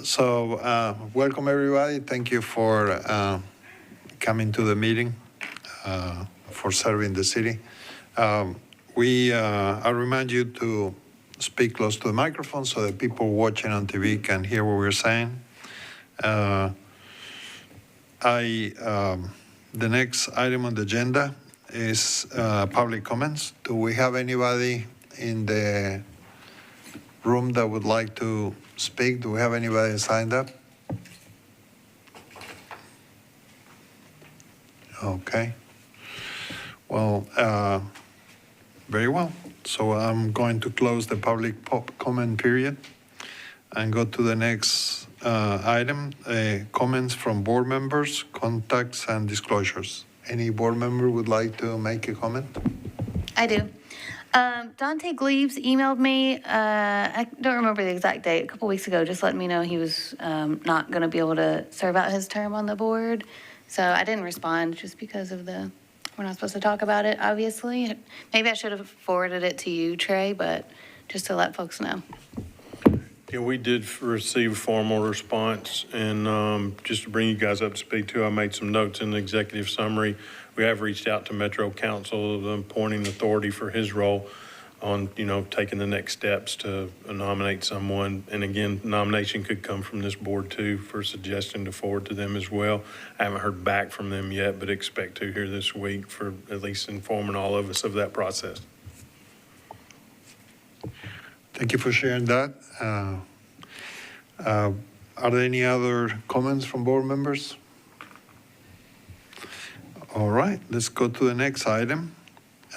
Welcome everybody. Thank you for coming to the meeting, for serving the city. I remind you to speak close to the microphone so that people watching on TV can hear what we're saying. The next item on the agenda is public comments. Do we have anybody in the room that would like to speak? Do we have anybody signed up? Okay. Well, very well. So I'm going to close the public comment period and go to the next item, comments from board members, contacts and disclosures. Any board member would like to make a comment? I do. Dante Gleaves emailed me, I don't remember the exact date, a couple weeks ago, just letting me know he was not going to be able to serve out his term on the board. So I didn't respond just because of we're not supposed to talk about it, obviously. Maybe I should have forwarded it to you, Trey, but just to let folks know. Yeah, we did receive a formal response, and just to bring you guys up to speed too, I made some notes in the executive summary. We have reached out to Metro Council, the appointing authority for his role on, taking the next steps to nominate someone. And again, nomination could come from this board too for suggestion to forward to them as well. I haven't heard back from them yet, but expect to here this week for at least informing all of us of that process. Thank you for sharing that. Are there any other comments from board members? All right, let's go to the next item.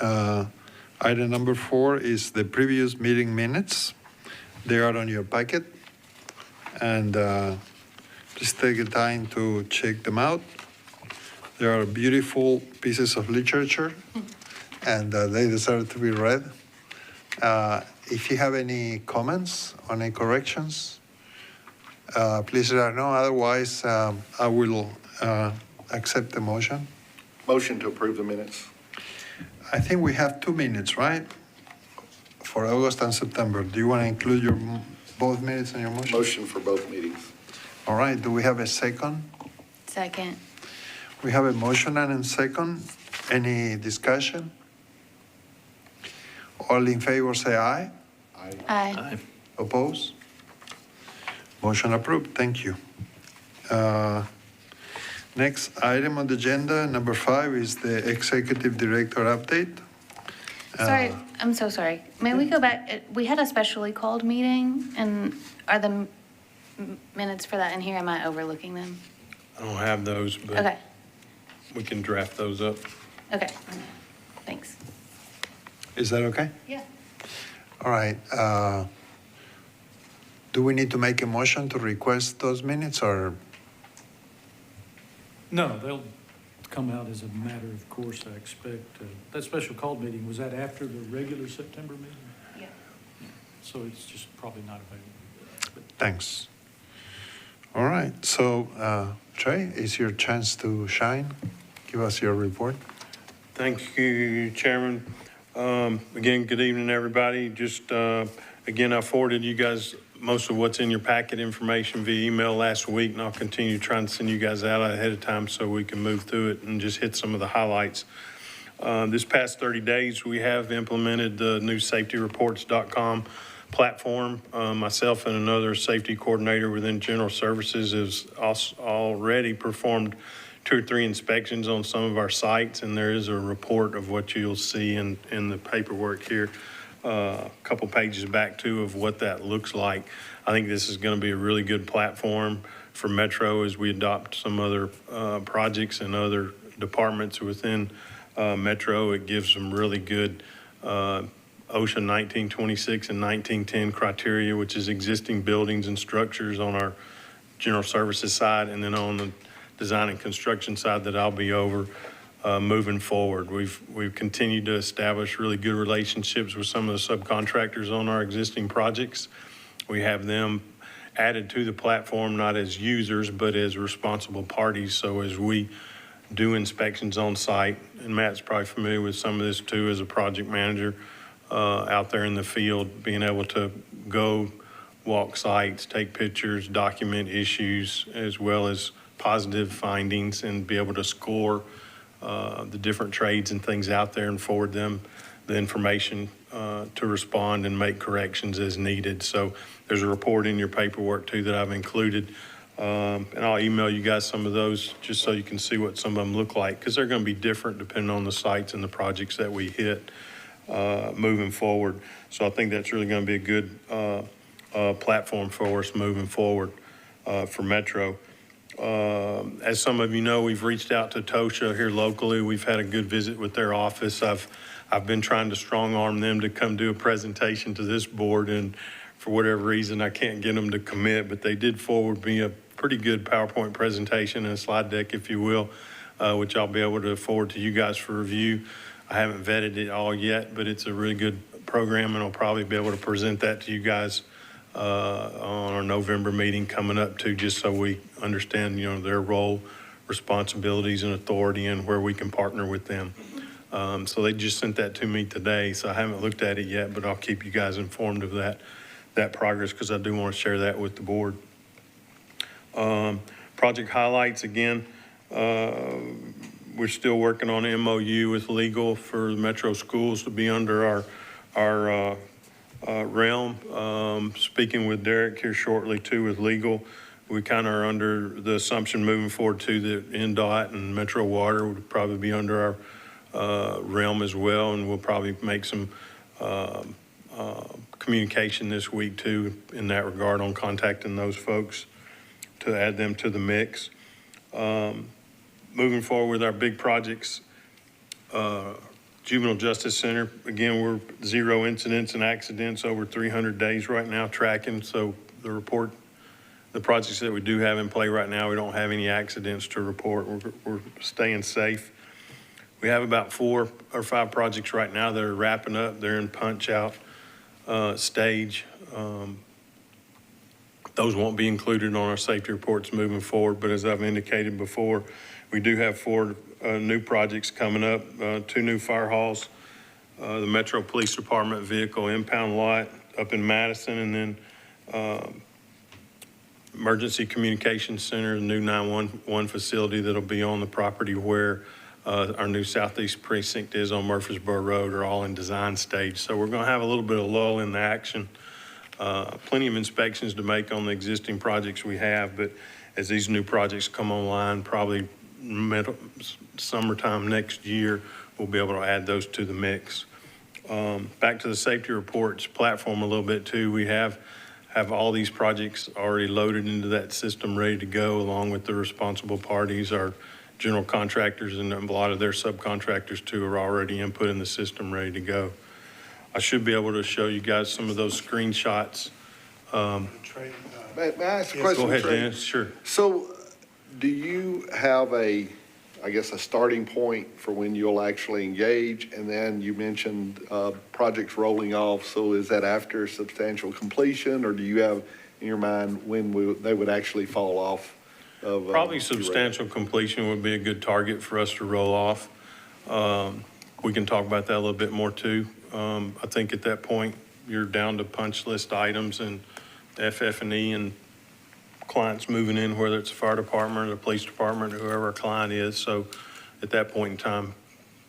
Item number 4 is the previous meeting minutes. They are on your packet. And please take the time to check them out. They are beautiful pieces of literature, and they deserve to be read. If you have any comments or any corrections, please let us know. Otherwise, I will accept the motion. Motion to approve the minutes. I think we have 2 minutes, right? For August and September. Do you want to include both minutes in your motion? Motion for both meetings. All right. Do we have a second? Second. We have a motion and a second. Any discussion? All in favor say aye. Aye. Aye. Oppose? Motion approved. Thank you. Next item on the agenda, number 5, is the executive director update. Sorry, I'm so sorry. May we go back? We had a specially called meeting, and are the minutes for that in here? Am I overlooking them? I don't have those, but Okay. we can draft those up. Okay. Thanks. Is that okay? Yeah. All right. Do we need to make a motion to request those minutes, or? No, they'll come out as a matter of course, I expect. That special called meeting, was that after the regular September meeting? Yeah. So it's just probably not available. Thanks. All right. So, Trey, it's your chance to shine. Give us your report. Thank you, Chairman. Again, good evening, everybody. Just, again, I forwarded you guys most of what's in your packet information via email last week, and I'll continue trying to send you guys out ahead of time so we can move through it and just hit some of the highlights. This past 30 days, we have implemented the new safetyreports.com platform. Myself and another safety coordinator within General Services has already performed 2 or 3 inspections on some of our sites, and there is a report of what you'll see in the paperwork here. A couple pages back too of what that looks like. I think this is going to be a really good platform for Metro as we adopt some other projects and other departments within Metro. It gives some really good OSHA 1926 and 1910 criteria, which is existing buildings and structures on our general services side, and then on the design and construction side that I'll be over. Moving forward, we've continued to establish really good relationships with some of the subcontractors on our existing projects. We have them added to the platform, not as users, but as responsible parties. So as we do inspections on site, and Matt's probably familiar with some of this too as a project manager out there in the field, being able to go walk sites, take pictures, document issues, as well as positive findings, and be able to score the different trades and things out there and forward them the information to respond and make corrections as needed. So there's a report in your paperwork too that I've included. And I'll email you guys some of those just so you can see what some of them look like, because they're going to be different depending on the sites and the projects that we hit moving forward. So I think that's really going to be a good platform for us moving forward for Metro. As some of you know, we've reached out to Tosha here locally. We've had a good visit with their office. I've been trying to strong arm them to come do a presentation to this board, and for whatever reason, I can't get them to commit, but they did forward me a pretty good PowerPoint presentation and a slide deck, if you will, which I'll be able to forward to you guys for review. I haven't vetted it all yet, but it's a really good program, and I'll probably be able to present that to you guys on our November meeting coming up too, just so we understand, their role, responsibilities, and authority, and where we can partner with them. So they just sent that to me today, so I haven't looked at it yet, but I'll keep you guys informed of that progress, because I do want to share that with the board. Project highlights, again, we're still working on an MOU with legal for Metro schools to be under our realm. Speaking with Derek here shortly too with legal, we kind of are under the assumption moving forward too that NDOT and Metro Water would probably be under our realm as well, and we'll probably make some communication this week too in that regard on contacting those folks to add them to the mix. Moving forward with our big projects, Juvenile Justice Center, again, we're 0 incidents and accidents over 300 days right now tracking. So the projects that we do have in play right now, we don't have any accidents to report. We're staying safe. We have about 4 or 5 projects right now that are wrapping up. They're in punch out stage. Those won't be included on our safety reports moving forward, but as I've indicated before, we do have 4 new projects coming up, 2 new fire halls, the Metro Police Department vehicle impound lot up in Madison, and then Emergency Communications Center, the new 911 facility that'll be on the property where our new Southeast Precinct is on Murfreesboro Road, are all in design stage. So we're going to have a little bit of lull in the action. Plenty of inspections to make on the existing projects we have, but as these new projects come online, probably summertime next year, we'll be able to add those to the mix. Back to the safety reports platform a little bit too. We have all these projects already loaded into that system, ready to go, along with the responsible parties. Our general contractors and a lot of their subcontractors too are already input in the system, ready to go. I should be able to show you guys some of those screenshots. May I ask a question? Go ahead, Trey? Dennis, sure. So do you have a starting point for when you'll actually engage? And then you mentioned projects rolling off. So is that after substantial completion, or do you have in your mind when they would actually fall off? Probably substantial completion would be a good target for us to roll off. We can talk about that a little bit more too. I think at that point, you're down to punch list items and FF&E and clients moving in, whether it's the fire department or the police department, or whoever our client is. So at that point in time,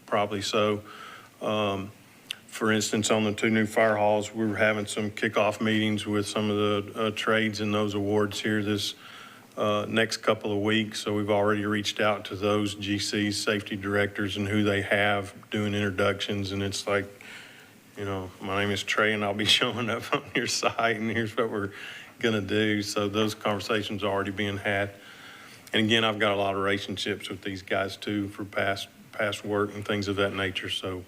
probably so. For instance, on the 2 new fire halls, we're having some kickoff meetings with some of the trades in those awards here this next couple of weeks. So we've already reached out to those GCs, safety directors, and who they have doing introductions. And it's like, my name is Trey, and I'll be showing up on your site, and here's what we're going to do. So those conversations are already being had. And again, I've got a lot of relationships with these guys too for past work and things of that nature. So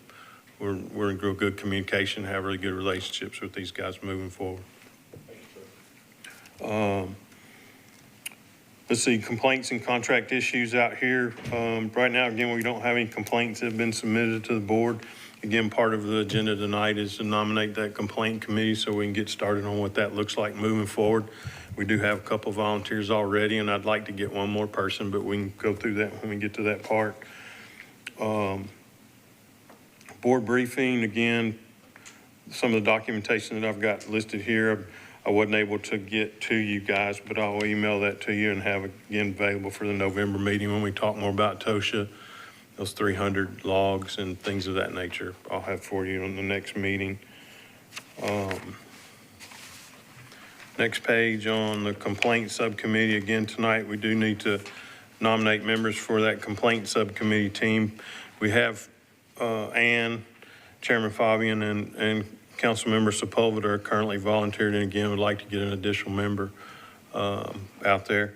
we're in real good communication, have really good relationships with these guys moving forward. Let's see, complaints and contract issues out here. Right now, again, we don't have any complaints that have been submitted to the board. Again, part of the agenda tonight is to nominate that complaint committee so we can get started on what that looks like moving forward. We do have a couple volunteers already, and I'd like to get one more person, but we can go through that when we get to that part. Board briefing, again, some of the documentation that I've got listed here. I wasn't able to get to you guys, but I'll email that to you and have it again available for the November meeting when we talk more about TOSHA, those 300 logs and things of that nature. I'll have for you on the next meeting. Next page on the complaint subcommittee. Again, tonight, we do need to nominate members for that complaint subcommittee team. We have Ann, Chairman Fabian, and Councilmember Sepulveda are currently volunteered, and again, would like to get an additional member out there.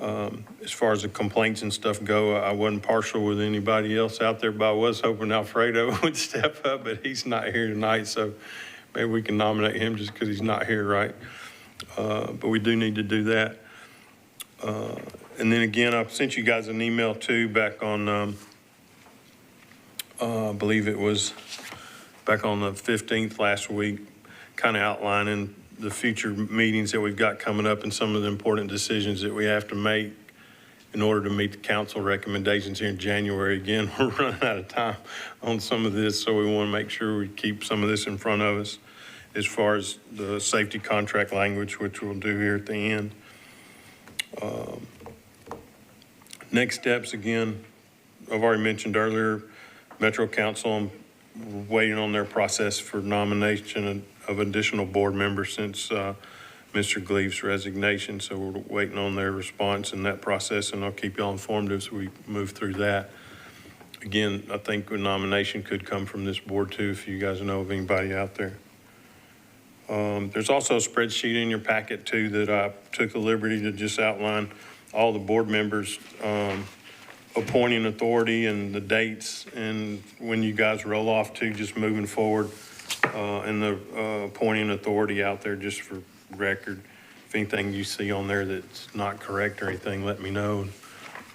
As far as the complaints and stuff go, I wasn't partial with anybody else out there, but I was hoping Alfredo would step up, but he's not here tonight, so maybe we can nominate him just because he's not here, right? But we do need to do that. And then again, I sent you guys an email too back on, I believe it was back on the 15th last week, kind of outlining the future meetings that we've got coming up and some of the important decisions that we have to make in order to meet the council recommendations here in January. Again, we're running out of time on some of this, so we want to make sure we keep some of this in front of us as far as the safety contract language, which we'll do here at the end. Next steps, again, I've already mentioned earlier, Metro Council, I'm waiting on their process for nomination of additional board members since Mr. Gleaves' resignation. So we're waiting on their response in that process, and I'll keep y'all informed as we move through that. Again, I think a nomination could come from this board too, if you guys know of anybody out there. There's also a spreadsheet in your packet too that I took the liberty to just outline all the board members' appointing authority and the dates and when you guys roll off to, just moving forward, and the appointing authority out there just for record. If anything you see on there that's not correct or anything, let me know and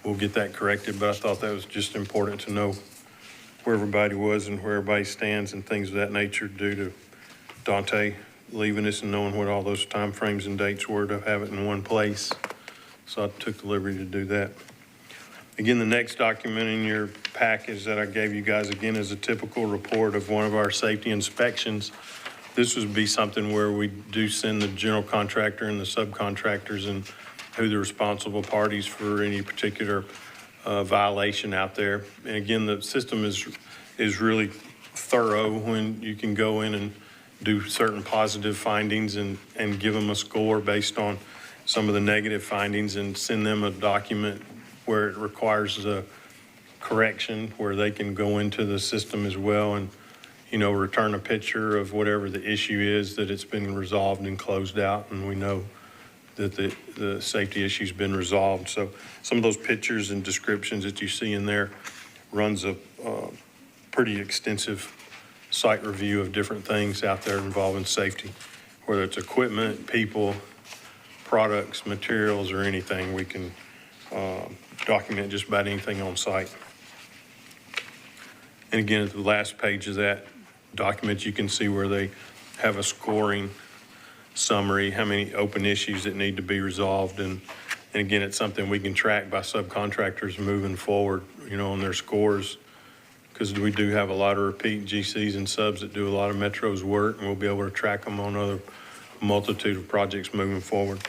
we'll get that corrected. But I thought that was just important to know where everybody was and where everybody stands and things of that nature due to Dante leaving us and knowing what all those time frames and dates were to have it in one place. So I took the liberty to do that. Again, the next document in your package that I gave you guys, again, is a typical report of one of our safety inspections. This would be something where we do send the general contractor and the subcontractors and who the responsible parties for any particular violation out there. And again, the system is really thorough when you can go in and do certain positive findings and give them a score based on some of the negative findings and send them a document where it requires a correction, where they can go into the system as well and, you know, return a picture of whatever the issue is, that it's been resolved and closed out, and we know that the safety issue's been resolved. So some of those pictures and descriptions that you see in there runs a pretty extensive site review of different things out there involving safety, whether it's equipment, people, products, materials, or anything. We can document just about anything on site. And again, at the last page of that document, you can see where they have a scoring summary, how many open issues that need to be resolved. And again, it's something we can track by subcontractors moving forward, you know, on their scores, because we do have a lot of repeat GCs and subs that do a lot of Metro's work, and we'll be able to track them on other multitude of projects moving forward.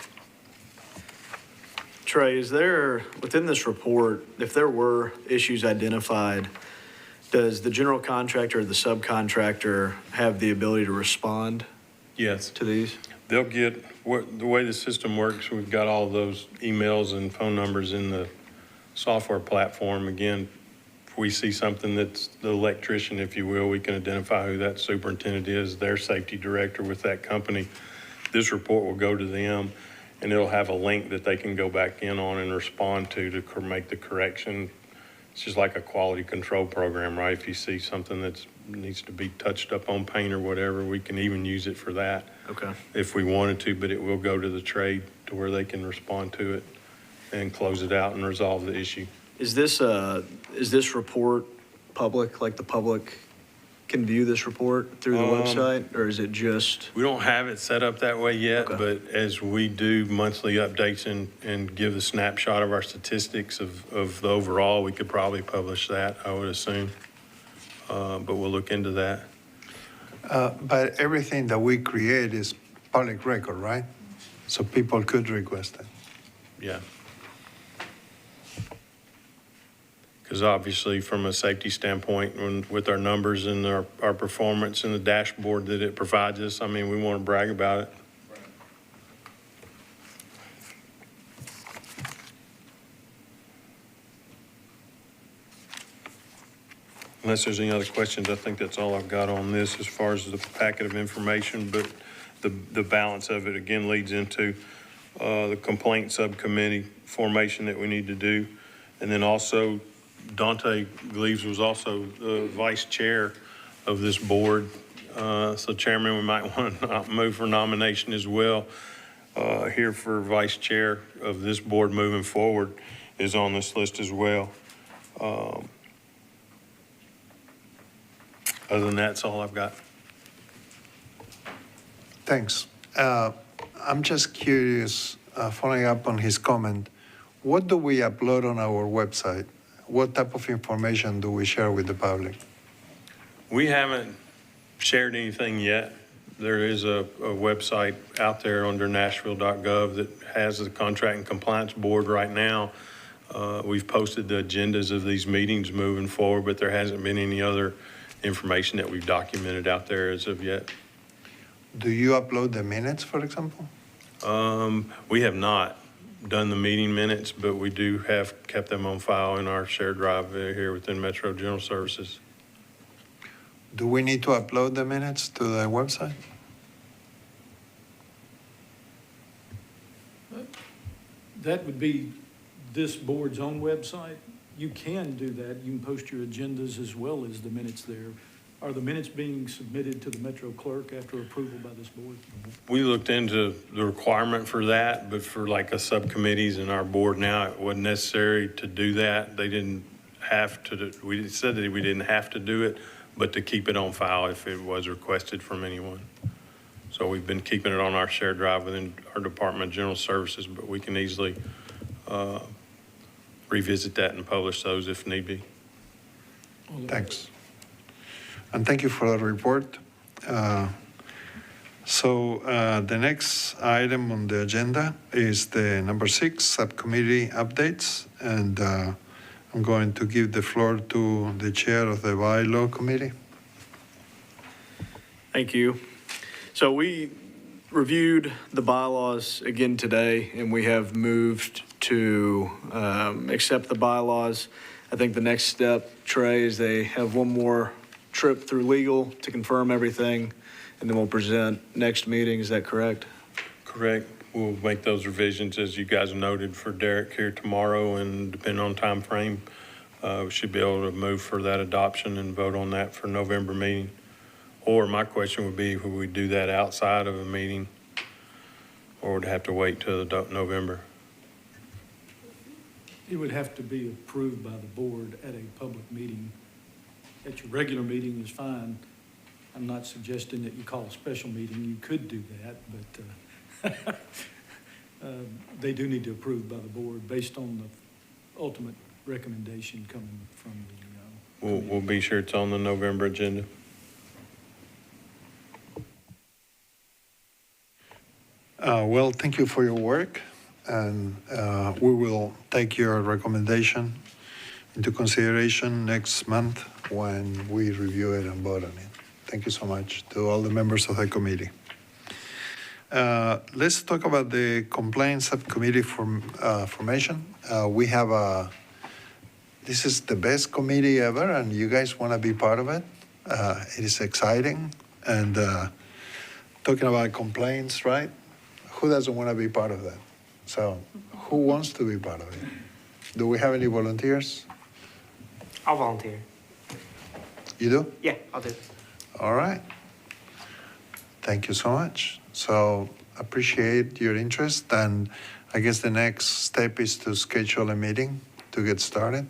Trey, is there, within this report, if there were issues identified, does the general contractor or the subcontractor have the ability to respond Yes. to these? They'll get, the way the system works, we've got all those emails and phone numbers in the software platform. Again, if we see something that's the electrician, if you will, we can identify who that superintendent is, their safety director with that company. This report will go to them, and it'll have a link that they can go back in on and respond to make the correction. It's just like a quality control program, right? If you see something that needs to be touched up on paint or whatever, we can even use it for that. Okay. If we wanted to, but it will go to the trade to where they can respond to it and close it out and resolve the issue. Is this report public, like the public can view this report through the website, or is it just? We don't have it set up that way yet, Okay. but as we do monthly updates and give the snapshot of our statistics of the overall, we could probably publish that, I would assume. But we'll look into that. But everything that we create is public record, right? So people could request it. Yeah. Because obviously, from a safety standpoint, with our numbers and our performance and the dashboard that it provides us, I mean, we want to brag about it. Unless there's any other questions, I think that's all I've got on this as far as the packet of information, but the balance of it again leads into the complaint subcommittee formation that we need to do. And then also Dante Gleaves was also the vice chair of this board. So Chairman, we might want to move for nomination as well. Here for vice chair of this board moving forward is on this list as well. Other than that, that's all I've got. Thanks. I'm just curious, following up on his comment, what do we upload on our website? What type of information do we share with the public? We haven't shared anything yet. There is a website out there under nashville.gov that has the contract and compliance board right now. We've posted the agendas of these meetings moving forward, but there hasn't been any other information that we've documented out there as of yet. Do you upload the minutes, for example? We have not done the meeting minutes, but we do have kept them on file in our shared drive here within Metro General Services. Do we need to upload the minutes to the website? That would be this board's own website. You can do that. You can post your agendas as well as the minutes there. Are the minutes being submitted to the Metro Clerk after approval by this board? We looked into the requirement for that, but for like a subcommittees in our board now, it wasn't necessary to do that. They didn't have to, we said that we didn't have to do it, but to keep it on file if it was requested from anyone. So we've been keeping it on our shared drive within our Department of General Services, but we can easily revisit that and publish those if need be. Thanks. And thank you for the report. So the next item on the agenda is the number 6, subcommittee updates. And I'm going to give the floor to the chair of the bylaw committee. Thank you. So we reviewed the bylaws again today, and we have moved to accept the bylaws. I think the next step, Trey, is they have one more trip through legal to confirm everything, and then we'll present next meeting. Is that correct? Correct. We'll make those revisions, as you guys noted, for Derek here tomorrow, and depending on time frame, we should be able to move for that adoption and vote on that for November meeting. Or my question would be, would we do that outside of a meeting, or would it have to wait till November? It would have to be approved by the board at a public meeting. At your regular meeting is fine. I'm not suggesting that you call a special meeting. You could do that, but they do need to approve by the board based on the ultimate recommendation coming from the. We'll be sure it's on the November agenda. Well, thank you for your work, and we will take your recommendation into consideration next month when we review it and vote on it. Thank you so much to all the members of the committee. Let's talk about the complaint subcommittee formation. We have this is the best committee ever, and you guys want to be part of it. It is exciting, and talking about complaints, right? Who doesn't want to be part of that? So who wants to be part of it? Do we have any volunteers? I'll volunteer. You do? Yeah, I'll do it. All right. Thank you so much. So appreciate your interest, and I guess the next step is to schedule a meeting to get started.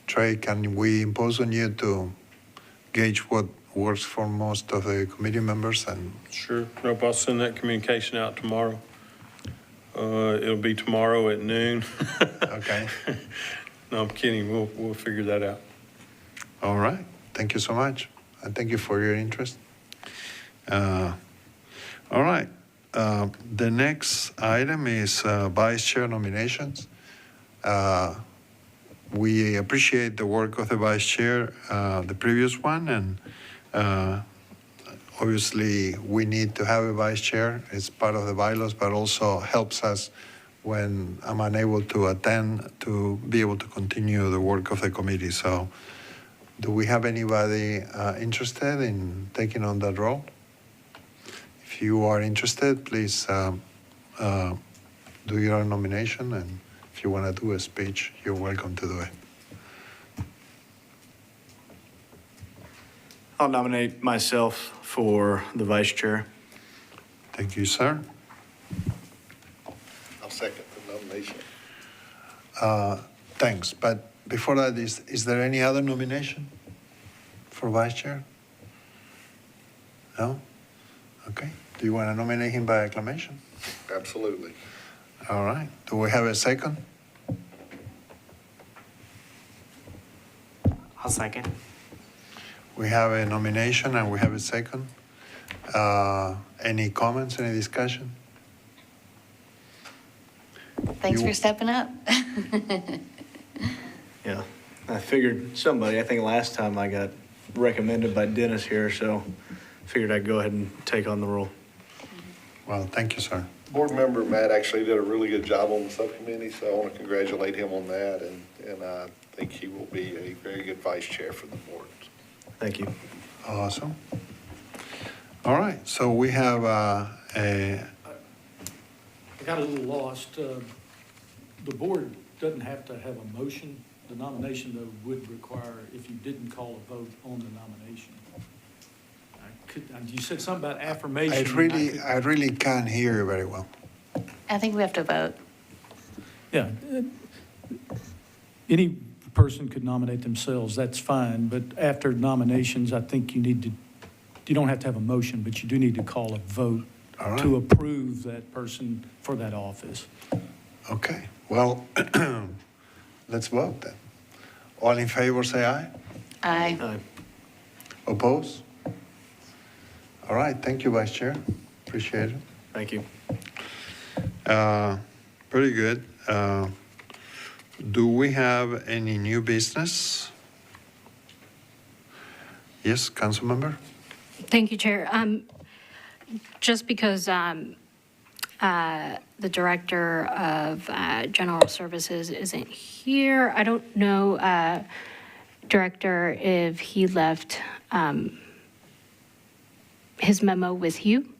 Trey, can we impose on you to gauge what works for most of the committee members? And Sure. Nope, I'll send that communication out tomorrow. It'll be tomorrow at noon. okay. No, I'm kidding. We'll figure that out. All right. Thank you so much. And thank you for your interest. All right. The next item is vice chair nominations. We appreciate the work of the vice chair, the previous one, and obviously we need to have a vice chair. It's part of the bylaws, but also helps us when I'm unable to attend to be able to continue the work of the committee. So do we have anybody interested in taking on that role? If you are interested, please do your nomination, and if you want to do a speech, you're welcome to do it. I'll nominate myself for the vice chair. Thank you, sir. I'll second the nomination. Thanks, but before that, is there any other nomination for vice chair? No? Okay. Do you want to nominate him by acclamation? Absolutely. All right. Do we have a second? I'll second. We have a nomination and we have a second. Any comments, any discussion? Thanks You- for stepping up. Yeah, I figured somebody, I think last time I got recommended by Dennis here, so figured I'd go ahead and take on the role. Well, thank you, sir. Board member Matt actually did a really good job on the subcommittee, so I want to congratulate him on that, and I think he will be a very good vice chair for the board. Thank you. Awesome. All right, so we have a, I got a little lost. The board doesn't have to have a motion. The nomination, though, would require, if you didn't call a vote on the nomination. You said something about affirmation. I really can't hear you very well. I think we have to vote. Yeah. Any person could nominate themselves, that's fine, but after nominations, I think you don't have to have a motion, but you do need to call a vote All right. to approve that person for that office. Okay, well, let's vote then. All in favor, say aye. Aye. Aye. Oppose? All right, thank you, Vice Chair. Appreciate it. Thank you. Very good. Do we have any new business? Yes, council member? Thank you, Chair. Just because the Director of General Services isn't here, I don't know, Director, if he left his memo with you,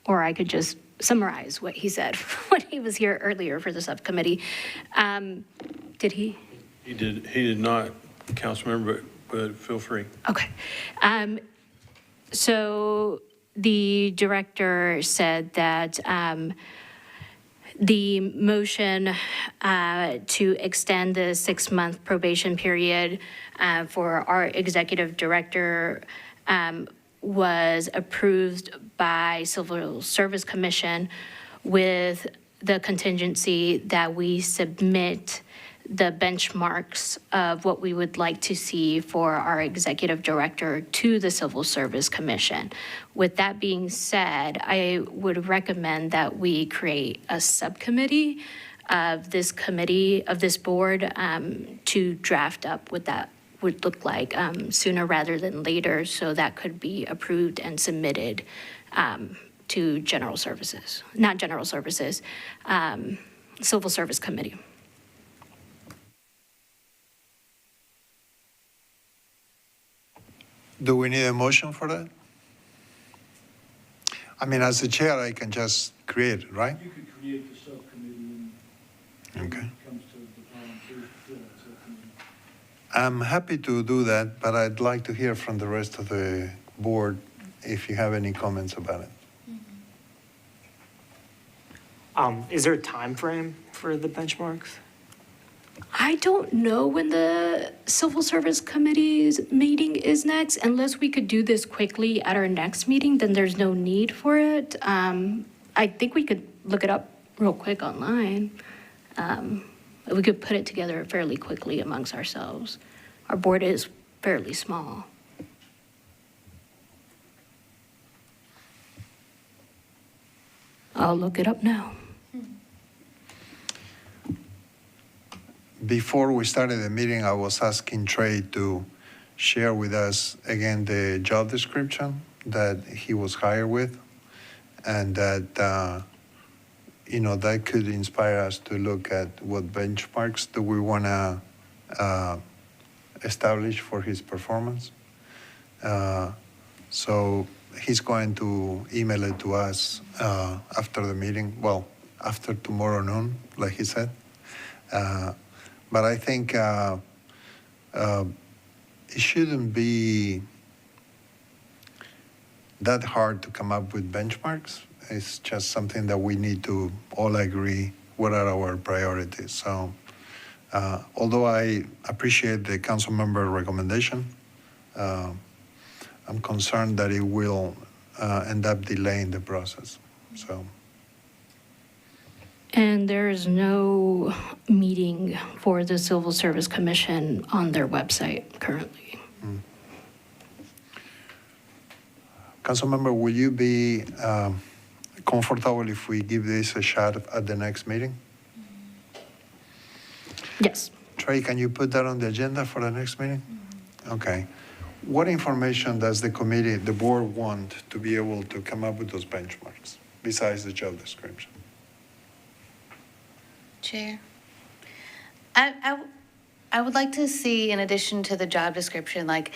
or I could just summarize what he said when he was here earlier for the subcommittee. Did he? He did not, council member, but feel free. Okay. So the director said that the motion to extend the 6-month probation period for our executive director was approved by Civil Service Commission with the contingency that we submit the benchmarks of what we would like to see for our executive director to the Civil Service Commission. With that being said, I would recommend that we create a subcommittee of this board to draft up what that would look like sooner rather than later, so that could be approved and submitted to General Services, not General Services, Civil Service Committee. Do we need a motion for that? I mean, as the chair, I can just create it, right? You could create the subcommittee and Okay. when it comes to the volunteers to fill that subcommittee. I'm happy to do that, but I'd like to hear from the rest of the board if you have any comments about it. Is there a time frame for the benchmarks? I don't know when the Civil Service Committee's meeting is next. Unless we could do this quickly at our next meeting, then there's no need for it. I think we could look it up real quick online. We could put it together fairly quickly amongst ourselves. Our board is fairly small. I'll look it up now. Before we started the meeting, I was asking Trey to share with us again the job description that he was hired with, and that, that could inspire us to look at what benchmarks do we want to establish for his performance. So he's going to email it to us after the meeting, well, after tomorrow noon, like he said. But I think it shouldn't be that hard to come up with benchmarks. It's just something that we need to all agree what are our priorities. So although I appreciate the council member recommendation, I'm concerned that it will end up delaying the process. So. And there is no meeting for the Civil Service Commission on their website currently. Councilmember, will you be comfortable if we give this a shot at the next meeting? Yes. Trey, can you put that on the agenda for the next meeting? Okay. What information does the committee, the board, want to be able to come up with those benchmarks besides the job description? Chair, I would like to see, in addition to the job description, like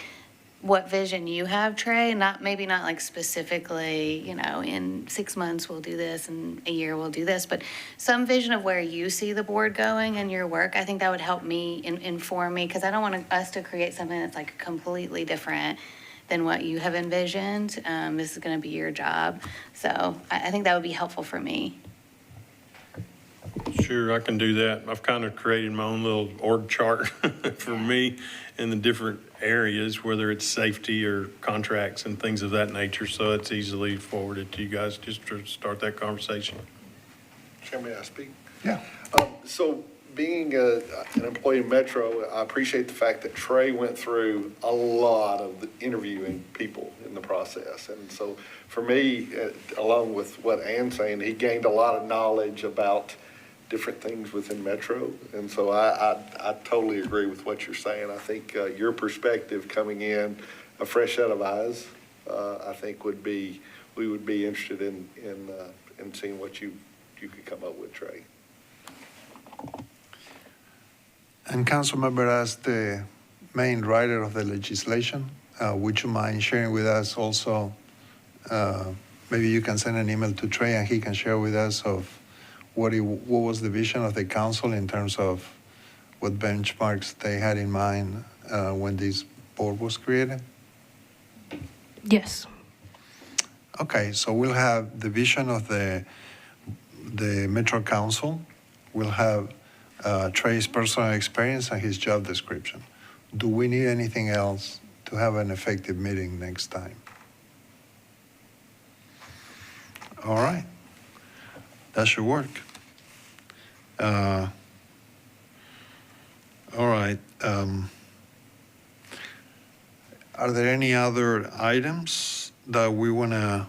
what vision you have, Trey, maybe not like specifically, in 6 months we'll do this and a year we'll do this, but some vision of where you see the board going and your work. I think that would help me inform me, because I don't want us to create something that's like completely different than what you have envisioned. This is going to be your job. So I think that would be helpful for me. Sure, I can do that. I've kind of created my own little org chart for me in the different areas, whether it's safety or contracts and things of that nature. So it's easily forwarded to you guys just to start that conversation. Chairman, may I speak? Yeah. So being an employee in Metro, I appreciate the fact that Trey went through a lot of the interviewing people in the process. And so for me, along with what Ann's saying, he gained a lot of knowledge about different things within Metro. And so I totally agree with what you're saying. I think your perspective coming in, a fresh set of eyes, I think we would be interested in seeing what you could come up with, Trey. And Councilmember, as the main writer of the legislation, would you mind sharing with us also, maybe you can send an email to Trey and he can share with us of what was the vision of the council in terms of what benchmarks they had in mind when this board was created? Yes. Okay, so we'll have the vision of the Metro Council. We'll have Trey's personal experience and his job description. Do we need anything else to have an effective meeting next time? All right. That should work. All right. Are there any other items that we want to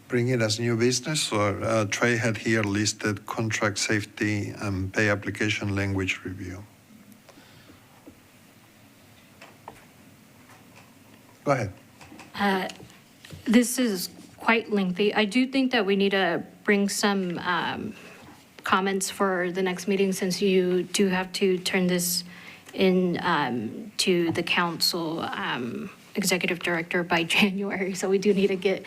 bring in as new business? Or Trey had here listed contract safety and pay application language review. Go ahead. This is quite lengthy. I do think that we need to bring some comments for the next meeting, since you do have to turn this in to the council executive director by January. So we do need to get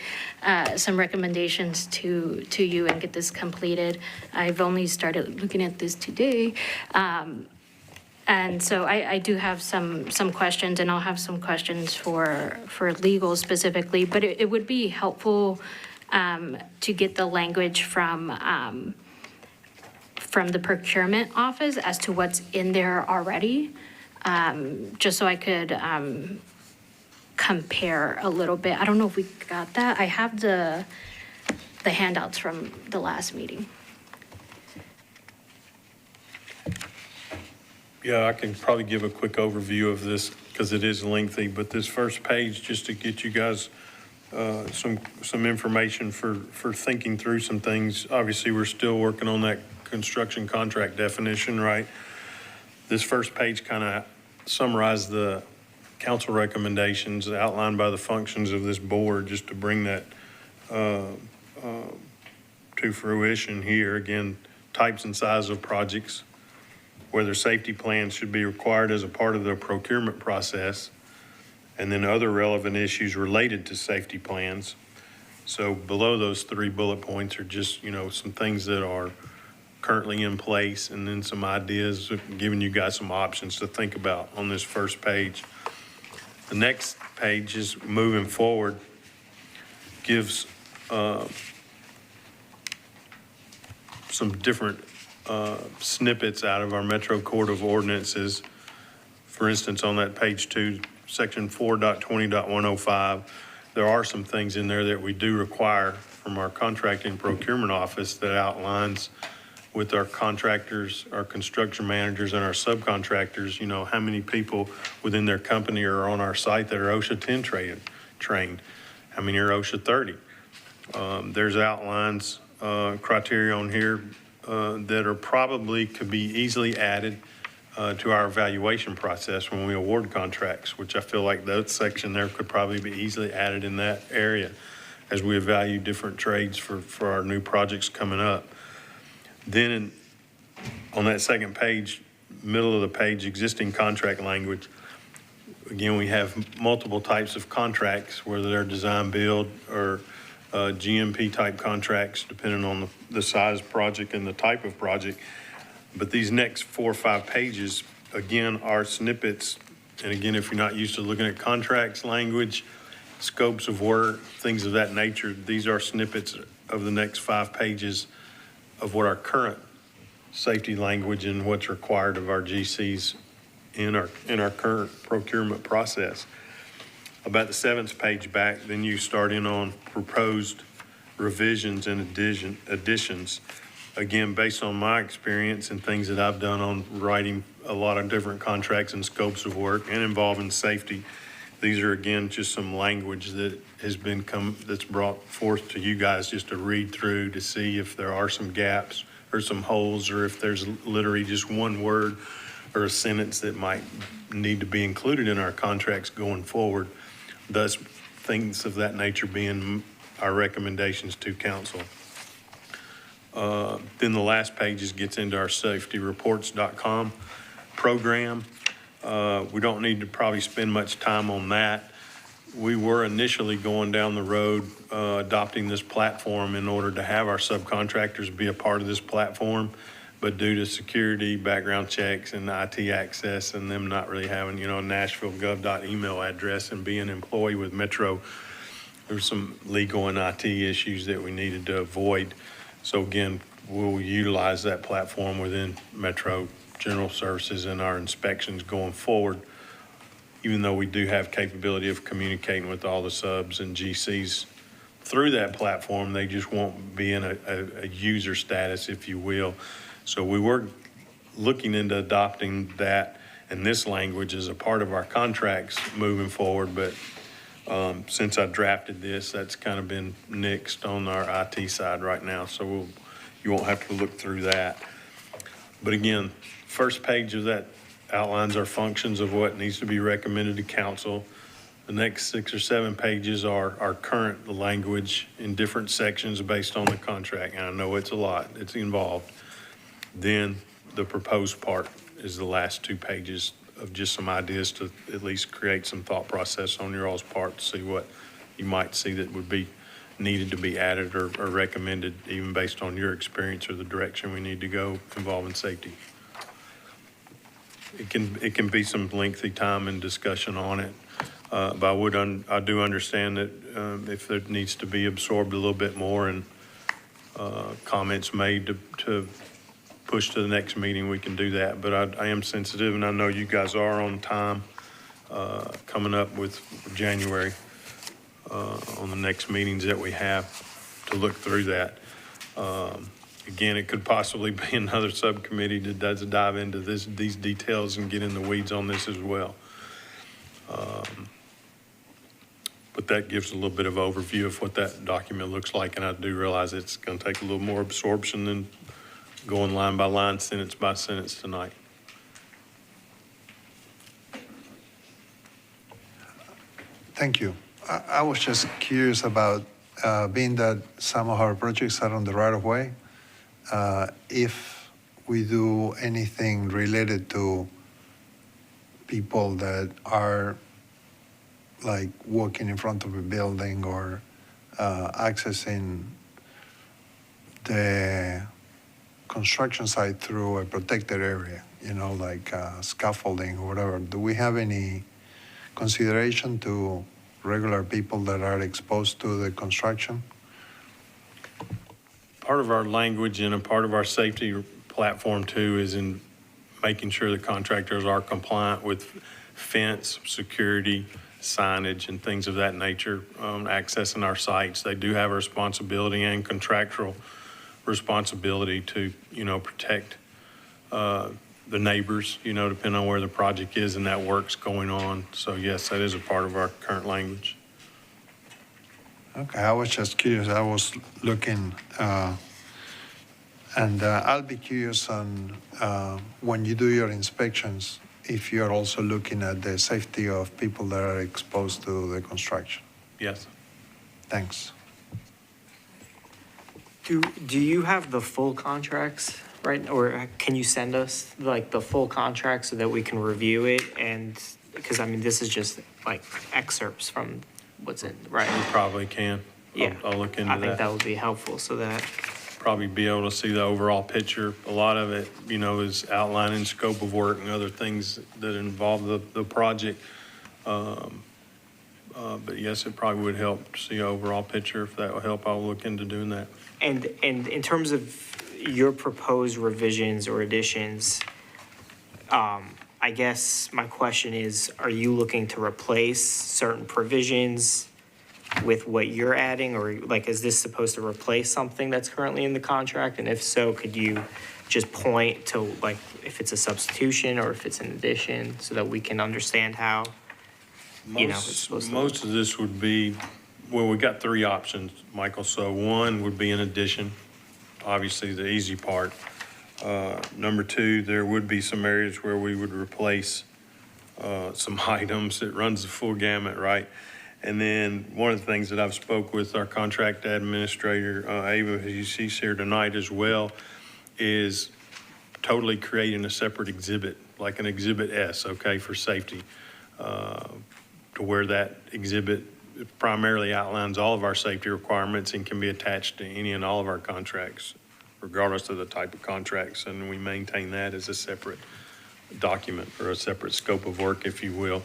some recommendations to you and get this completed. I've only started looking at this today. And so I do have some questions, and I'll have some questions for legal specifically, but it would be helpful to get the language from the procurement office as to what's in there already, just so I could compare a little bit. I don't know if we got that. I have the handouts from the last meeting. Yeah, I can probably give a quick overview of this because it is lengthy, but this first page, just to get you guys some information for thinking through some things. Obviously, we're still working on that construction contract definition, right? This first page kind of summarizes the council recommendations outlined by the functions of this board, just to bring that to fruition here. Again, types and size of projects, whether safety plans should be required as a part of the procurement process, and then other relevant issues related to safety plans. So below those 3 bullet points are just, some things that are currently in place, and then some ideas, giving you guys some options to think about on this first page. The next page is moving forward, gives some different snippets out of our Metro Code of Ordinances. For instance, on that page 2, section 4.20.105, there are some things in there that we do require from our contracting procurement office that outlines with our contractors, our construction managers, and our subcontractors, how many people within their company are on our site that are OSHA 10 trained, how many are OSHA 30. There's outlines, criteria on here that are probably could be easily added to our evaluation process when we award contracts, which I feel like that section there could probably be easily added in that area as we evaluate different trades for our new projects coming up. Then on that second page, middle of the page, existing contract language. Again, we have multiple types of contracts, whether they're design build or GMP type contracts, depending on the size project and the type of project. But these next 4 or 5 pages, again, are snippets. And again, if you're not used to looking at contracts, language, scopes of work, things of that nature, these are snippets of the next 5 pages of what our current safety language and what's required of our GCs in our current procurement process. About the 7th page back, then you start in on proposed revisions and additions. Again, based on my experience and things that I've done on writing a lot of different contracts and scopes of work and involving safety, these are, again, just some language that has been that's brought forth to you guys just to read through to see if there are some gaps or some holes, or if there's literally just one word or a sentence that might need to be included in our contracts going forward. Thus, things of that nature being our recommendations to council. Then the last page gets into our safetyreports.com program. We don't need to probably spend much time on that. We were initially going down the road adopting this platform in order to have our subcontractors be a part of this platform, but due to security, background checks, and IT access, and them not really having, a Nashville gov.email address and being an employee with Metro, there's some legal and IT issues that we needed to avoid. So again, we'll utilize that platform within Metro General Services in our inspections going forward, even though we do have capability of communicating with all the subs and GCs through that platform. They just won't be in a user status, if you will. So we were looking into adopting that and this language as a part of our contracts moving forward, but since I drafted this, that's kind of been nixed on our IT side right now, so you won't have to look through that. But again, first page of that outlines our functions of what needs to be recommended to council. The next 6 or 7 pages are our current language in different sections based on the contract, and I know it's a lot, it's involved. Then the proposed part is the last 2 pages of just some ideas to at least create some thought process on your all's part to see what you might see that would be needed to be added or recommended, even based on your experience or the direction we need to go involving safety. It can be some lengthy time and discussion on it, but I do understand that if there needs to be absorbed a little bit more and comments made to push to the next meeting, we can do that. But I am sensitive, and I know you guys are on time coming up with January on the next meetings that we have to look through that. Again, it could possibly be another subcommittee that does dive into these details and get in the weeds on this as well. But that gives a little bit of overview of what that document looks like, and I do realize it's going to take a little more absorption than going line by line, sentence by sentence tonight. Thank you. I was just curious about, being that some of our projects are on the right of way, if we do anything related to people that are like walking in front of a building or accessing the construction site through a protected area, like scaffolding or whatever. Do we have any consideration to regular people that are exposed to the construction? Part of our language and a part of our safety platform too is in making sure the contractors are compliant with fence, security, signage, and things of that nature, accessing our sites. They do have a responsibility and contractual responsibility to, protect the neighbors, depending on where the project is and that work's going on. So yes, that is a part of our current language. Okay, I was just curious. I was looking, and I'll be curious on when you do your inspections, if you're also looking at the safety of people that are exposed to the construction. Yes. Thanks. Do you have the full contracts, right? Or can you send us like the full contract so that we can review it? And, because I mean, this is just like excerpts from what's in, right? We probably can. Yeah. I'll look into I think that. that would be helpful so that, Probably be able to see the overall picture. A lot of it, is outlining scope of work and other things that involve the project. But yes, it probably would help to see an overall picture. If that will help, I'll look into doing that. and in terms of your proposed revisions or additions, I guess my question is, are you looking to replace certain provisions with what you're adding? Or like, is this supposed to replace something that's currently in the contract? And if so, could you just point to like, if it's a substitution or if it's an addition so that we can understand how, it's supposed to. Most of this would be, well, we got three options, Michael. So one would be an addition, obviously the easy part. Number two, there would be some areas where we would replace some items. It runs the full gamut, right? And then one of the things that I've spoke with our contract administrator, Ava, she's here tonight as well, is totally creating a separate exhibit, like an Exhibit S, okay, for safety, to where that exhibit primarily outlines all of our safety requirements and can be attached to any and all of our contracts, regardless of the type of contracts. And we maintain that as a separate document or a separate scope of work, if you will.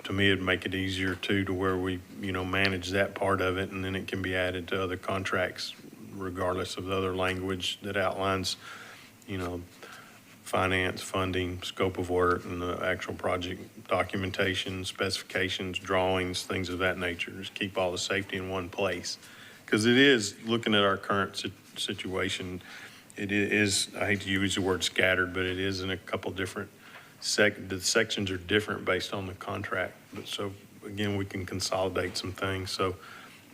To me, it'd make it easier too, to where we, manage that part of it, and then it can be added to other contracts, regardless of the other language that outlines, finance, funding, scope of work, and the actual project documentation, specifications, drawings, things of that nature. Just keep all the safety in one place. Because it is, looking at our current situation, it is, I hate to use the word scattered, but it is in a couple different the sections are different based on the contract. But so again, we can consolidate some things. So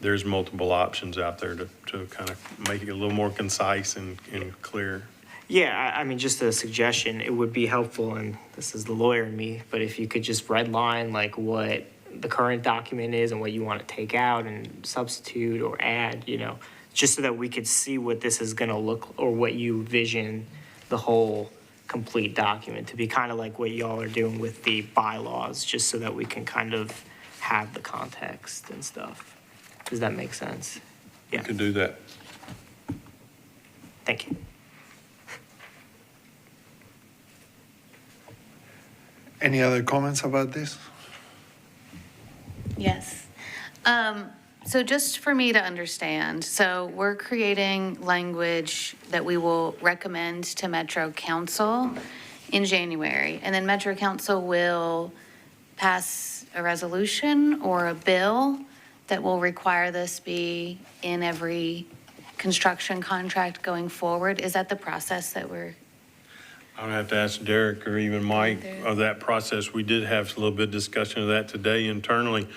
there's multiple options out there to kind of make it a little more concise and clear. Yeah, I mean, just a suggestion, it would be helpful, and this is the lawyer in me, but if you could just redline like what the current document is and what you want to take out and substitute or add, just so that we could see what this is going to look, or what you vision the whole complete document to be, kind of like what y'all are doing with the bylaws, just so that we can kind of have the context and stuff. Does that make sense? You Yeah, can do that. thank you. Any other comments about this? Yes. So just for me to understand, so we're creating language that we will recommend to Metro Council in January, and then Metro Council will pass a resolution or a bill that will require this be in every construction contract going forward. Is that the process that we're? I would have to ask Derek or even Mike of that process. We did have a little bit of discussion of that today internally.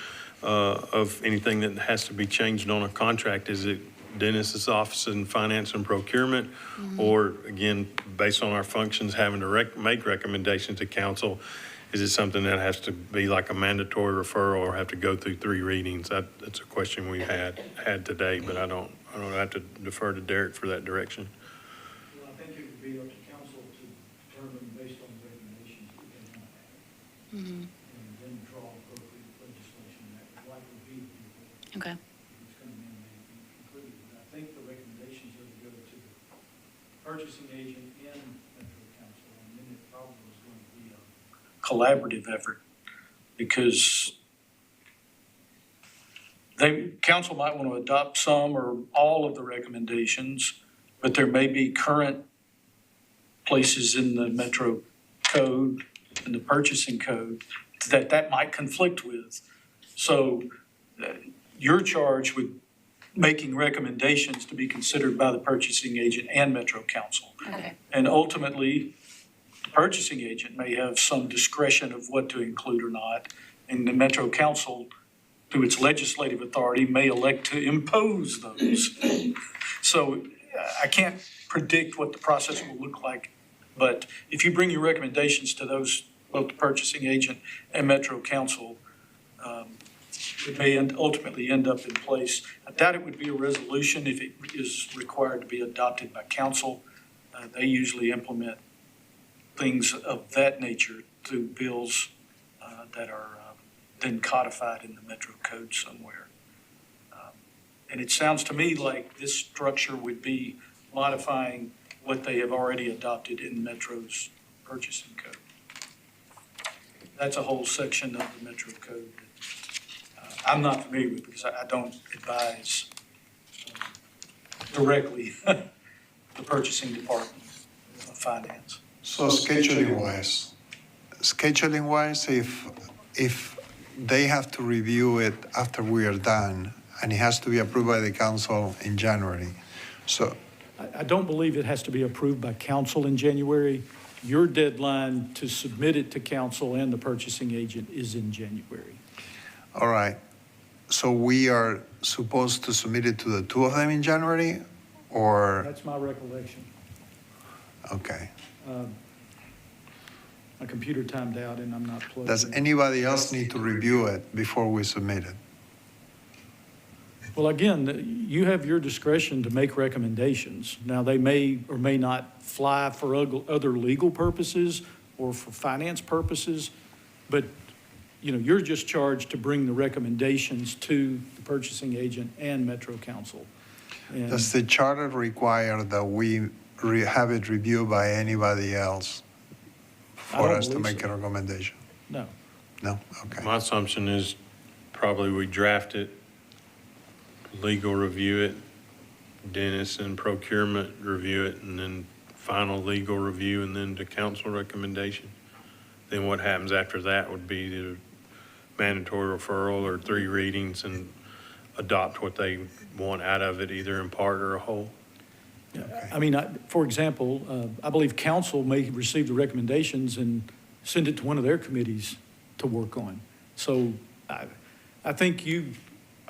of anything that has to be changed on a contract? Is it Dennis's office in finance and procurement? Or again, based on our functions, having to make recommendations to council? Is it something that has to be like a mandatory referral or have to go through 3 readings? That's a question we had today, but I don't have to defer to Derek for that direction. Well, I think it would be up to council to determine based on the recommendations that they might have. And then draw appropriate legislation that would likely be Okay. it's going to mandate be included. But I think the recommendations are to go to the purchasing agent and Metro Council, and then it probably is going to be a collaborative effort, because council might want to adopt some or all of the recommendations, but there may be current places in the Metro Code and the purchasing code that might conflict with. So you're charged with making recommendations to be considered by the purchasing agent and Metro Council. Okay. And ultimately, the purchasing agent may have some discretion of what to include or not, and the Metro Council, through its legislative authority, may elect to impose those. So I can't predict what the process will look like, but if you bring your recommendations to those, both the purchasing agent and Metro Council, it may ultimately end up in place. I doubt it would be a resolution if it is required to be adopted by council. They usually implement things of that nature through bills that are then codified in the Metro Code somewhere. And it sounds to me like this structure would be modifying what they have already adopted in Metro's purchasing code. That's a whole section of the Metro Code that I'm not familiar with, because I don't advise directly the purchasing department of finance. So scheduling wise, if they have to review it after we are done, and it has to be approved by the council in January, so, I don't believe it has to be approved by council in January. Your deadline to submit it to council and the purchasing agent is in January. all right. So we are supposed to submit it to the 2 of them in January, or, That's my recollection. okay. My computer timed out and I'm not plugged Does in. anybody else need to review it before we submit it? Well, again, you have your discretion to make recommendations. Now, they may or may not fly for other legal purposes or for finance purposes, but, you're just charged to bring the recommendations to the purchasing agent and Metro Council. And Does the charter require that we have it reviewed by anybody else I for don't us to believe make so. a recommendation? No. No? Okay. My assumption is probably we draft it, legal review it, Dennis and procurement review it, and then final legal review, and then to council recommendation. Then what happens after that would be the mandatory referral or 3 readings and adopt what they want out of it, either in part or a whole. I mean, for example, I believe council may receive the recommendations and send it to one of their committees to work on. So I think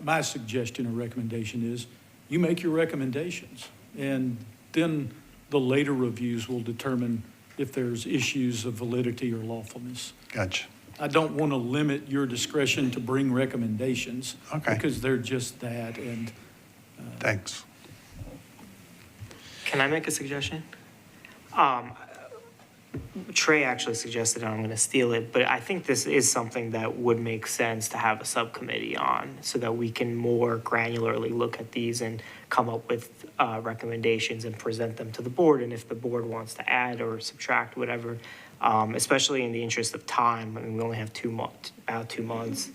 my suggestion or recommendation is you make your recommendations, and then the later reviews will determine if there's issues of validity or lawfulness. Gotcha. I don't want to limit your discretion to bring recommendations. Okay. Because they're just that, and Thanks. Can I make a suggestion? Trey actually suggested it, I'm going to steal it, but I think this is something that would make sense to have a subcommittee on so that we can more granularly look at these and come up with recommendations and present them to the board. And if the board wants to add or subtract, whatever, especially in the interest of time, I mean, we only have about 2 months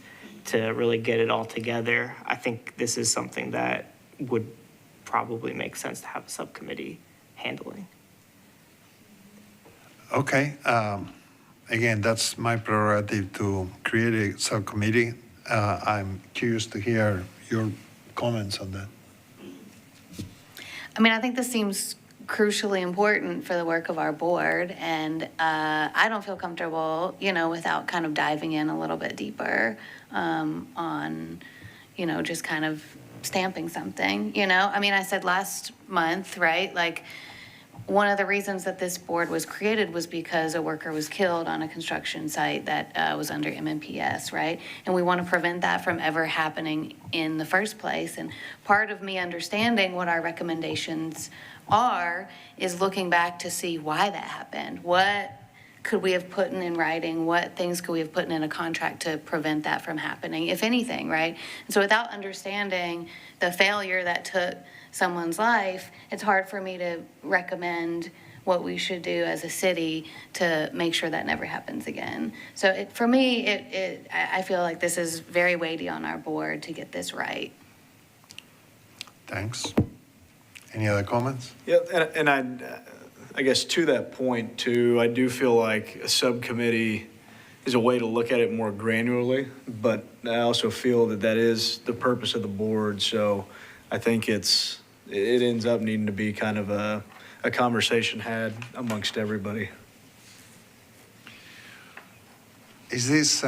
to really get it all together. I think this is something that would probably make sense to have a subcommittee handling. Okay. Again, that's my prerogative to create a subcommittee. I'm curious to hear your comments on that. I mean, I think this seems crucially important for the work of our board, and I don't feel comfortable, without kind of diving in a little bit deeper on, just kind of stamping something, I mean, I said last month, right, like, one of the reasons that this board was created was because a worker was killed on a construction site that was under MMPS, right? And we want to prevent that from ever happening in the first place. And part of me understanding what our recommendations are is looking back to see why that happened. What could we have put in writing? What things could we have put in a contract to prevent that from happening, if anything, right? And so without understanding the failure that took someone's life, it's hard for me to recommend what we should do as a city to make sure that never happens again. So for me, I feel like this is very weighty on our board to get this right. Thanks. Any other comments? Yeah, and I guess to that point too, I do feel like a subcommittee is a way to look at it more granularly, but I also feel that that is the purpose of the board. So I think it ends up needing to be kind of a conversation had amongst everybody. Is this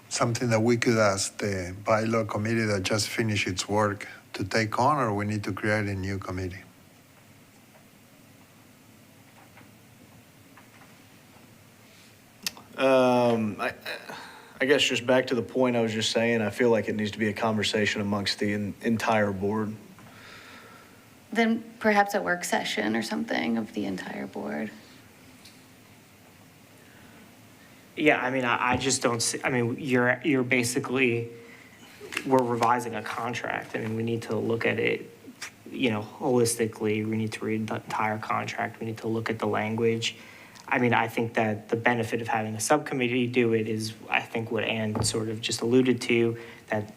something that we could ask the bylaw committee that just finished its work to take on, or we need to create a new committee? I guess just back to the point I was just saying, I feel like it needs to be a conversation amongst the entire board. Then perhaps a work session or something of the entire board. Yeah, I mean, I just don't see, I mean, you're basically, we're revising a contract. I mean, we need to look at it, holistically. We need to read the entire contract. We need to look at the language. I mean, I think that the benefit of having a subcommittee do it is, I think what Ann sort of just alluded to, that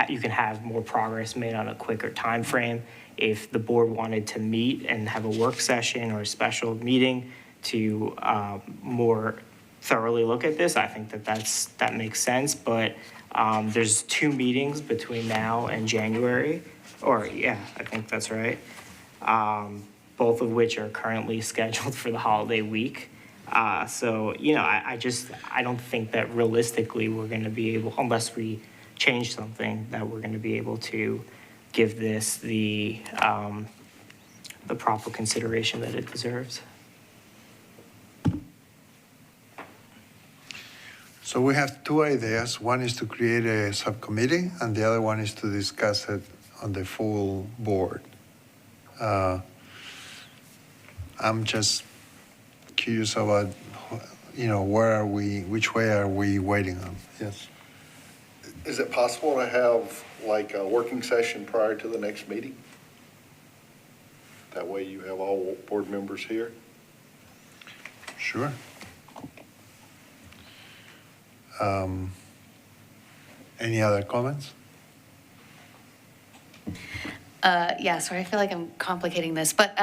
you can have more progress made on a quicker time frame. If the board wanted to meet and have a work session or a special meeting to more thoroughly look at this, I think that makes sense. But there's 2 meetings between now and January, I think that's right. Both of which are currently scheduled for the holiday week. I don't think that realistically we're going to be able, unless we change something, that we're going to be able to give this the proper consideration that it deserves. So we have 2 ideas. One is to create a subcommittee, and the other one is to discuss it on the full board. I'm just curious about, where are we, which way are we waiting on? Yes. Is it possible to have like a working session prior to the next meeting? That way you have all board members here. Sure. Any other comments? Sorry, I feel like I'm complicating this, but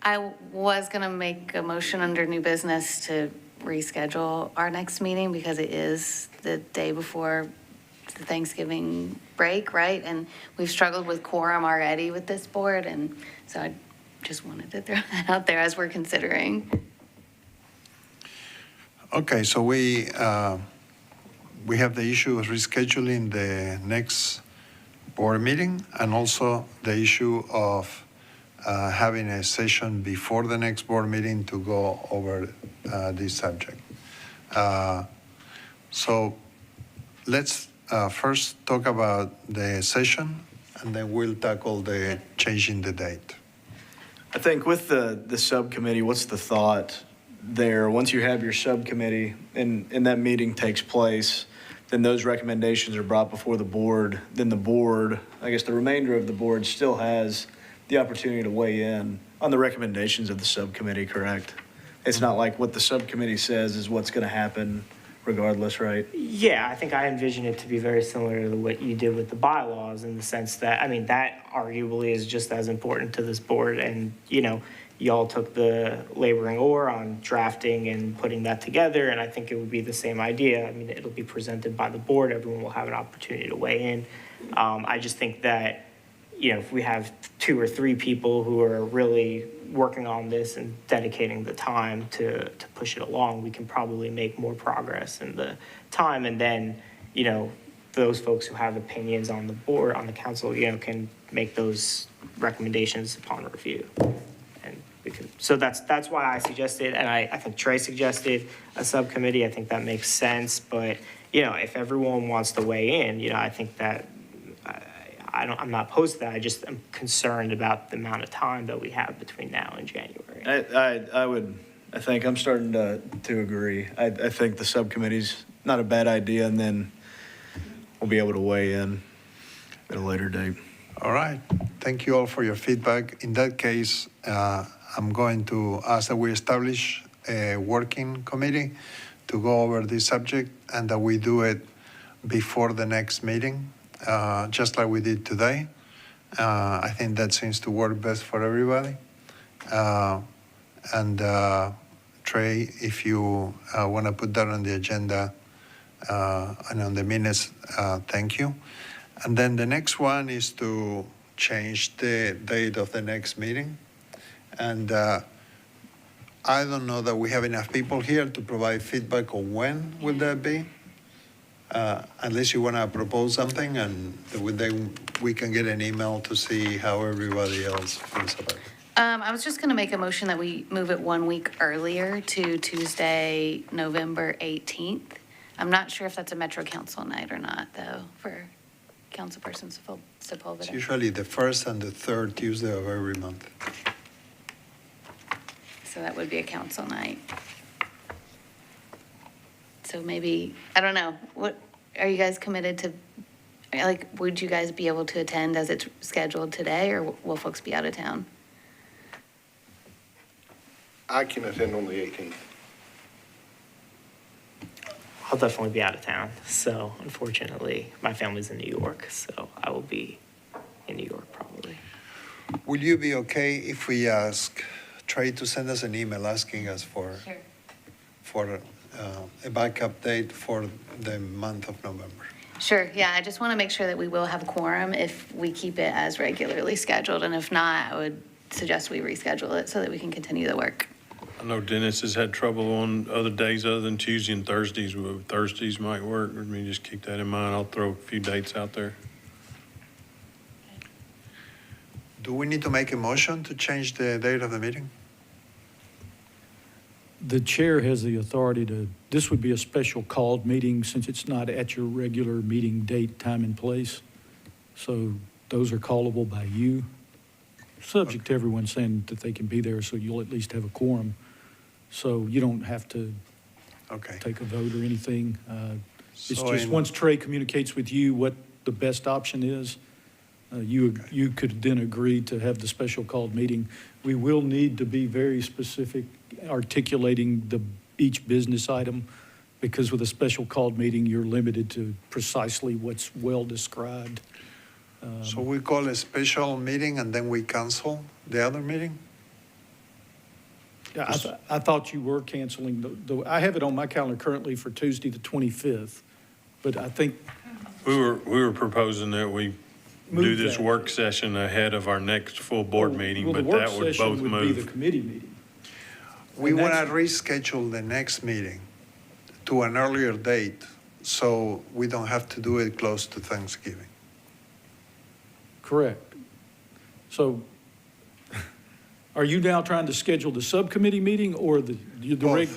I was going to make a motion under new business to reschedule our next meeting because it is the day before the Thanksgiving break, right? And we've struggled with quorum already with this board, and so I just wanted to throw that out there as we're considering. Okay, so we have the issue of rescheduling the next board meeting, and also the issue of having a session before the next board meeting to go over this subject. So let's first talk about the session, and then we'll tackle the changing the date. I think with the subcommittee, what's the thought there? Once you have your subcommittee and that meeting takes place, then those recommendations are brought before the board. Then the board, I guess the remainder of the board still has the opportunity to weigh in on the recommendations of the subcommittee, correct? It's not like what the subcommittee says is what's going to happen regardless, right? Yeah, I think I envision it to be very similar to what you did with the bylaws in the sense that, I mean, that arguably is just as important to this board. And, y'all took the laboring oar on drafting and putting that together, and I think it would be the same idea. I mean, it'll be presented by the board. Everyone will have an opportunity to weigh in. I just think that, you know, if we have 2 or 3 people who are really working on this and dedicating the time to push it along, we can probably make more progress in the time. And then, you know, those folks who have opinions on the board, on the council, you know, can make those recommendations upon review. And we can, so that's why I suggested, and I think Trey suggested a subcommittee. I think that makes sense. But, you know, if everyone wants to weigh in, you know, I think that I'm not opposed to that. I just am concerned about the amount of time that we have between now and January. I think I'm starting to agree. I think the subcommittee's not a bad idea, and then we'll be able to weigh in at a later date. All right. Thank you all for your feedback. In that case, I'm going to ask that we establish a working committee to go over this subject and that we do it before the next meeting, just like we did today. I think that seems to work best for everybody. Trey, if you want to put that on the agenda and on the minutes, thank you. And then the next one is to change the date of the next meeting. And I don't know that we have enough people here to provide feedback on when will that be. Unless you want to propose something, and then we can get an email to see how everybody else feels about it. I was just going to make a motion that we move it 1 week earlier to Tuesday, November 18th. I'm not sure if that's a Metro Council night or not, though, for councilperson It's Sepulveda. usually the first and the third Tuesday of every month. So that would be a council night. So maybe, I don't know, what, are you guys committed to, like, would you guys be able to attend as it's scheduled today, or will folks be out of town? I can attend on the 18th. I'll definitely be out of town. So unfortunately, my family's in New York, so I will be in New York probably. Will you be okay if we ask Trey to send us an email asking us for a backup date for the month of November? Sure, yeah, I just want to make sure that we will have quorum if we keep it as regularly scheduled, and if not, I would suggest we reschedule it so that we can continue the work. I know Dennis has had trouble on other days other than Tuesday and Thursdays. Thursdays might work. Let me just keep that in mind. I'll throw a few dates out there. Do we need to make a motion to change the date of the meeting? The chair has the authority to, this would be a special called meeting since it's not at your regular meeting date, time, and place. So those are callable by you, subject to everyone saying that they can be there, so you'll at least have a quorum. So you don't have to Okay. take a vote or anything. It's So just, once Trey communicates with you what the best option is, you could then agree to have the special called meeting. We will need to be very specific, articulating each business item, because with a special called meeting, you're limited to precisely what's well described. So we call a special meeting and then we cancel the other meeting? Yeah, I thought you were canceling I have it on my calendar currently for Tuesday, the 25th, but I think, We were proposing that we do Move this that. work session ahead of our next full board meeting, well, the but work that would session both would be the move. committee meeting. We And want to that's- reschedule the next meeting to an earlier date so we don't have to do it close to Thanksgiving. Correct. So are you now trying to schedule the subcommittee meeting or the reg?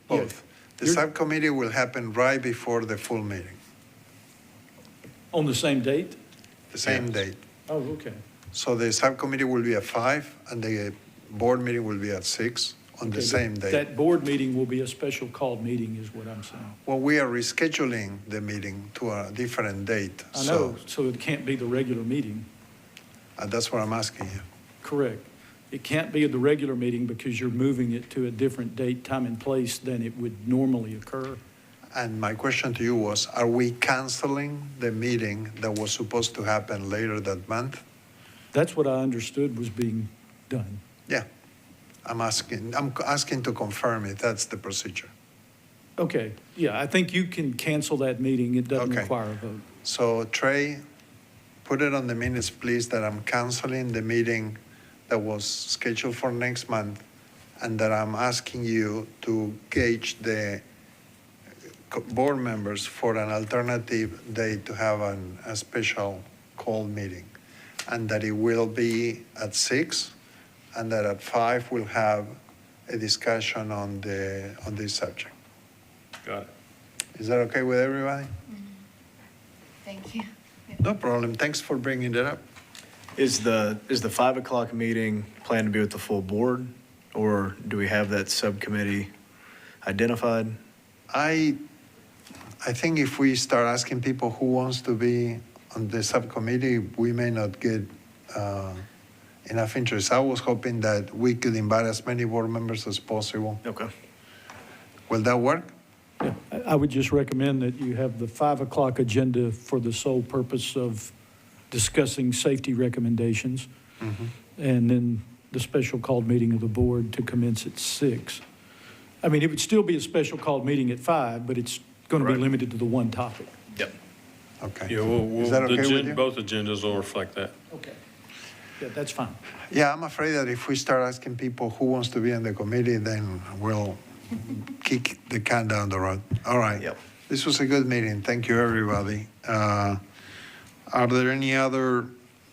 Both. The You're- subcommittee will happen right before the full meeting, On the same date? the same Yes. date. Oh, okay. So the subcommittee will be at 5 and the board meeting will be at 6 on the Okay, same but day. That board meeting will be a special called meeting is what I'm saying. Well, we are rescheduling the meeting to a different date. I know, so it can't be the regular meeting. That's what I'm asking you. Correct. It can't be at the regular meeting because you're moving it to a different date, time, and place than it would normally occur. And my question to you was, are we canceling the meeting that was supposed to happen later that month? That's what I understood was being done. Yeah. I'm asking to confirm if that's the procedure. Okay, yeah, I think you can cancel that meeting. It doesn't Okay. require a vote. So Trey, put it on the minutes, please, that I'm canceling the meeting that was scheduled for next month, and that I'm asking you to gauge the board members for an alternative day to have a special call meeting. And that it will be at 6, and that at 5 we'll have a discussion on this subject. Got it. Is that okay with everybody? Thank you. No problem. Thanks for bringing it up. Is the 5 o'clock meeting planned to be with the full board, or do we have that subcommittee identified? I think if we start asking people who wants to be on the subcommittee, we may not get enough interest. I was hoping that we could invite as many board members as possible. Okay. Will that work? Yeah, I would just recommend that you have the 5 o'clock agenda for the sole purpose of discussing safety recommendations, and then the special called meeting of the board to commence at 6. I mean, it would still be a special called meeting at 5, but it's going to be Right. limited to the one topic. Yep. Okay. Yeah, Is that okay with you? both agendas will reflect that. Okay. Yeah, that's fine. Yeah, I'm afraid that if we start asking people who wants to be on the committee, then we'll kick the can down the road. All right. Yep. This was a good meeting. Thank you, everybody. Are there any other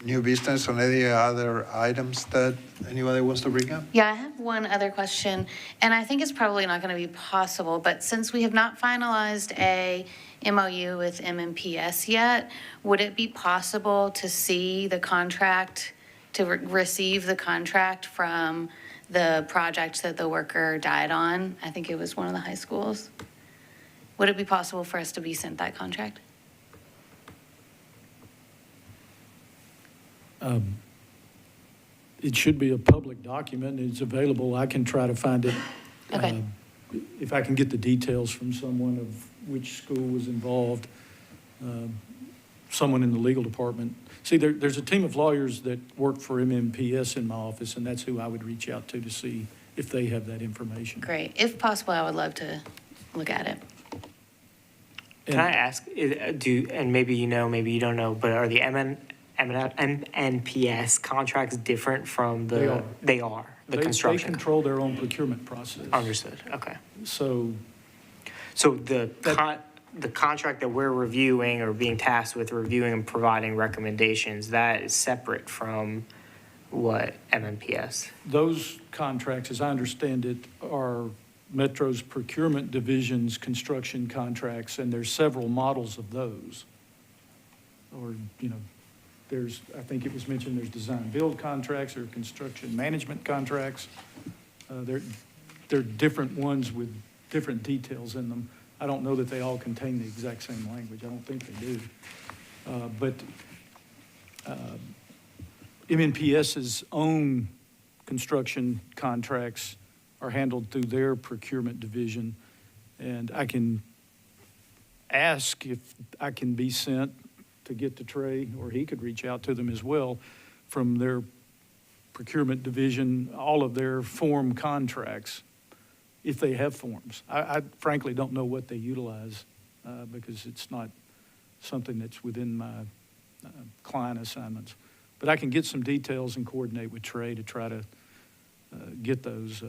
new business or any other items that anybody wants to bring up? Yeah, I have one other question, and I think it's probably not going to be possible, but since we have not finalized a MOU with MMPS yet, would it be possible to see the contract, to receive the contract from the project that the worker died on? I think it was one of the high schools. Would it be possible for us to be sent that contract? It should be a public document. It's available. I can try to find it. Okay. If I can get the details from someone of which school was involved, someone in the legal department. See, there's a team of lawyers that work for MMPS in my office, and that's who I would reach out to see if they have that information. Great. If possible, I would love to look at it. Can I ask, and maybe you know, maybe you don't know, but are the MNPS contracts different from They are. They are, the They construction? control their own procurement process. Understood, okay. So So the contract that we're reviewing or being tasked with reviewing and providing recommendations, that is separate from what MNPS? those contracts, as I understand it, are Metro's procurement division's construction contracts, and there's several models of those. Or, you know, there's, I think it was mentioned, there's design build contracts or construction management contracts. They're different ones with different details in them. I don't know that they all contain the exact same language. I don't think they do. But MNPS's own construction contracts are handled through their procurement division. And I can ask if I can be sent to get to Trey, or he could reach out to them as well, from their procurement division, all of their form contracts, if they have forms. I frankly don't know what they utilize because it's not something that's within my client assignments. But I can get some details and coordinate with Trey to try to get those,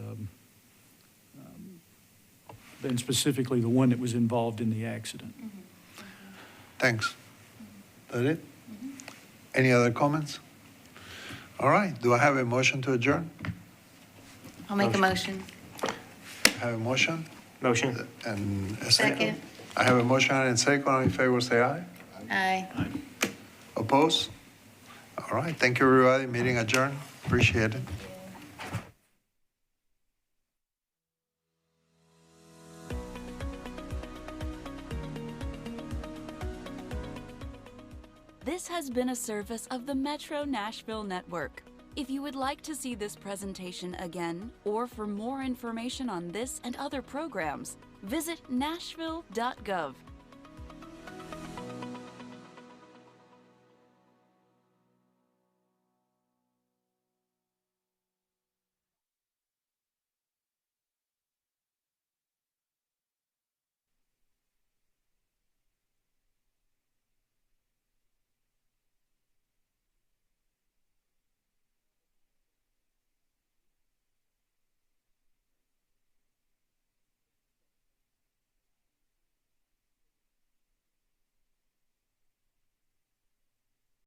and specifically the one that was involved in the accident. Thanks. That it? Any other comments? All right. Do I have a motion to adjourn? I'll make a motion. I have a motion Motion? and a second. Second. I have a motion and a second. All in favor, say aye. Aye. Oppose? All right. Thank you, everybody. Meeting adjourned. Appreciate it. This has been a service of the Metro Nashville Network. If you would like to see this presentation again, or for more information on this and other programs, visit nashville.gov.